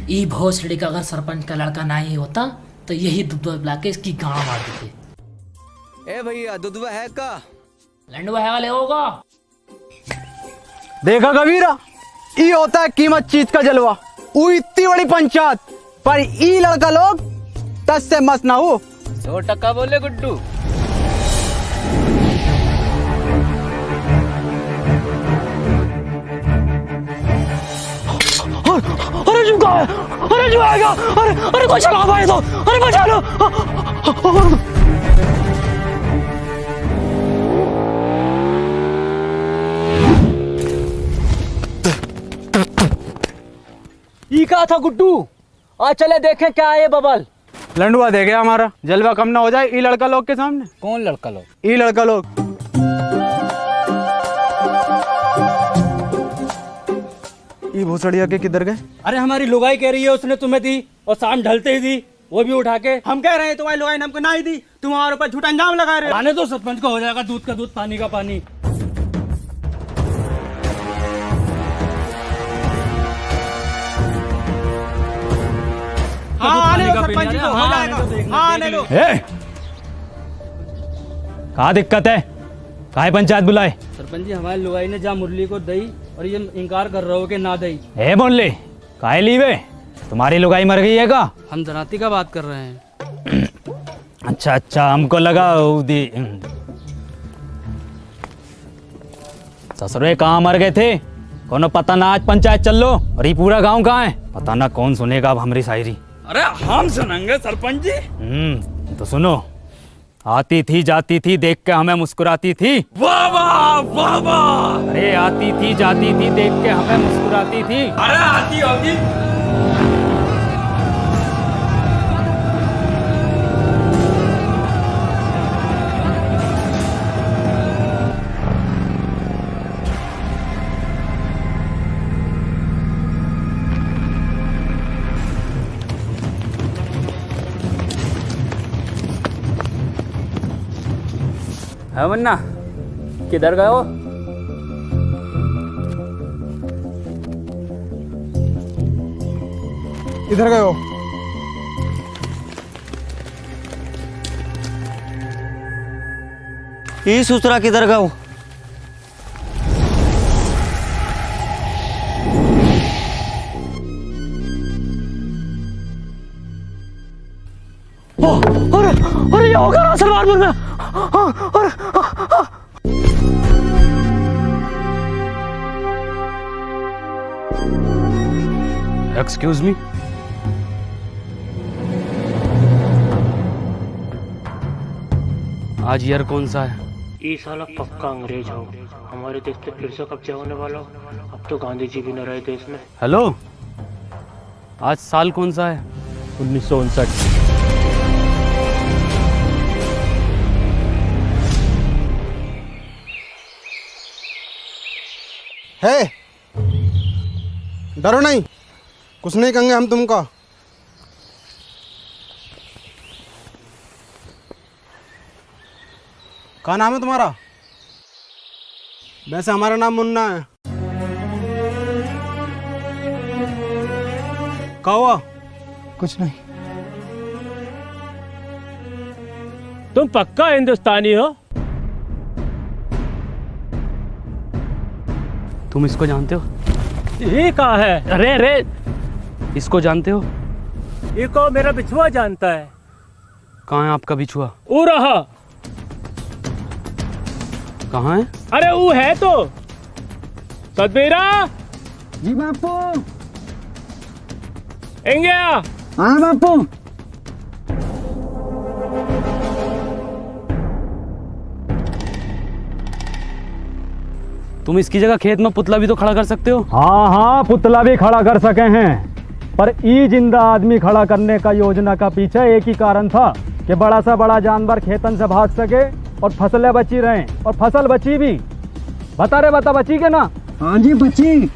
ई भोसड़ी का अगर सरपंच का लड़का ना ही होता तो यही दुधवा पिला के इसकी गाँव मार देते। ए भैया दुधवा है का? लंडवा है वाले होगा। देखा कबीरा, ई होता है कीमत चीज का जलवा। ऊ इतनी बड़ी पंचायत पर ई लड़का लोग 10 से मस ना हो। 100% बोले गुड्डू। अरे जुआ है, अरे जुआ आएगा, अरे कोई चला भाई तो, अरे बचा लो। ई कहा था गुड्डू? आज चले देखें क्या है ये बबल। लंडुआ दे गया हमारा, जलवा कम ना हो जाए ई लड़का लोग के सामने। कौन लड़का लोग? ई लड़का लोग। ई भूसड़िया के किधर गए? अरे हमारी लुगाई कह रही है उसने तुम्हें दी और शाम ढलते ही दी, वो भी उठा के। हम कह रहे हैं तुम्हारी लुगाई ने हमको ना ही दी, तुम हमारे ऊपर झूठा इल्जाम लगा रहे हो। आने दो, सरपंच का हो जाएगा दूध का दूध पानी का पानी। हाँ आने दो सरपंच जी को, हो जाएगा। हाँ आने दो। कहाँ दिक्कत है? काहे पंचायत बुलाए? सरपंच जी हमारी लुगाई ने जहाँ मुरली को दई और ये इनकार कर रहे हो कि ना दई। ए बोले काहे लीवे? तुम्हारी लुगाई मर गई है का? हम जनाती का बात कर रहे हैं। अच्छा अच्छा, हमको लगा दी। ससुरे कहाँ मर गए थे? कोनो पता ना, आज पंचायत चल लो। और ये पूरा गांव कहाँ है? पता ना कौन सुनेगा अब हमारी शायरी। अरे हम सुनेंगे सरपंच जी। तो सुनो। आती थी जाती थी देख के हमें मुस्कुराती थी। वाह वाह वाह वाह। अरे आती थी जाती थी देख के हमें मुस्कुराती थी। अरे आती होगी। है मुन्ना, किधर गए हो? इधर गए हो? ई सुसरा किधर गया? अरे ये होगा ना सलवारपुर में। Excuse me. आज ईयर कौन सा है? ये साला पक्का अंग्रेज हो, हमारे देश पे फिर से कब्जा होने वाला हो। अब तो गांधी जी भी न रहे देश में। हेलो, आज साल कौन सा है? 1959। है डरो नहीं, कुछ नहीं कहेंगे हम तुमको। क्या नाम है तुम्हारा? वैसे हमारा नाम मुन्ना है। क्या हुआ? कुछ नहीं। तुम पक्का हिंदुस्तानी हो? तुम इसको जानते हो? ये कहाँ है? अरे अरे, इसको जानते हो? ये को मेरा बिछुआ जानता है। कहाँ है आपका बिछुआ? वो रहा। कहाँ है? अरे वो है तो। सतबीरा जी बापू। इंगिया। हाँ बापू। तुम इसकी जगह खेत में पुतला भी तो खड़ा कर सकते हो। हाँ हाँ, पुतला भी खड़ा कर सके हैं, पर ई जिंदा आदमी खड़ा करने का योजना का पीछे एक ही कारण था कि बड़ा सा बड़ा जानवर खेतन से भाग सके और फसलें बची रहें। और फसल बची भी। बता बची के ना? हाँ जी बची।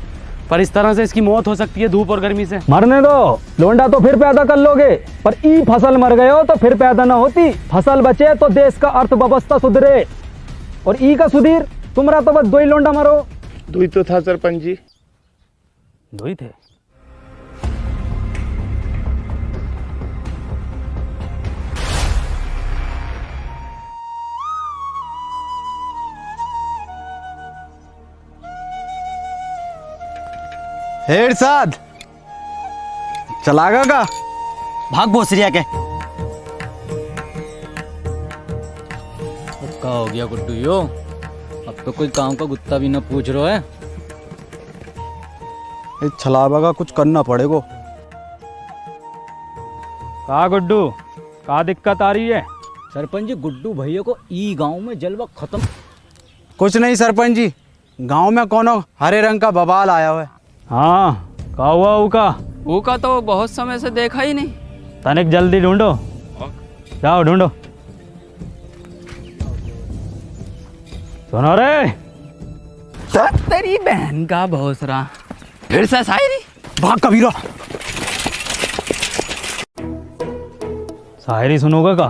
पर इस तरह से इसकी मौत हो सकती है धूप और गर्मी से। मरने दो, लोंडा तो फिर पैदा कर लोगे, पर ई फसल मर गए हो तो फिर पैदा ना होती। फसल बचे तो देश का अर्थव्यवस्था सुधरे। और ई का सुधीर, तुम्हारा तो बस 2 ही लोंडा मरो। 2 ही तो था सरपंच जी। 2 ही थे? हेड साथ चलागा का भाग भोसरिया के। क्या हो गया गुड्डू यो? अब तो कोई काम का गुत्ता भी ना पूछ रहा है। इस छलावा का कुछ करना पड़ेगा। का गुड्डू, का दिक्कत आ रही है? सरपंच जी, गुड्डू भैया को ई गांव में जलवा खत्म। कुछ नहीं सरपंच जी, गांव में कोनो हरे रंग का बवाल आया हुआ है। हाँ, का हुआ ऊका? ऊका तो बहुत समय से देखा ही नहीं। तनिक जल्दी ढूंढो, जाओ ढूंढो। सुनो रे, तेरी बहन का भोसरा फिर से शायरी। भाग कबीरा। शायरी सुनोगा का?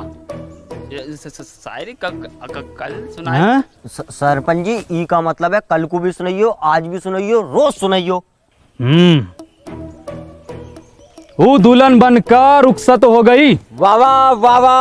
शायरी कल सुना हैं? सरपंच जी, ई का मतलब है कल को भी सुनाइयो, आज भी सुनाइयो, रोज सुनाइयो। वो दुल्हन बनकर रुखसत हो गई। वाह वाह वाह वाह।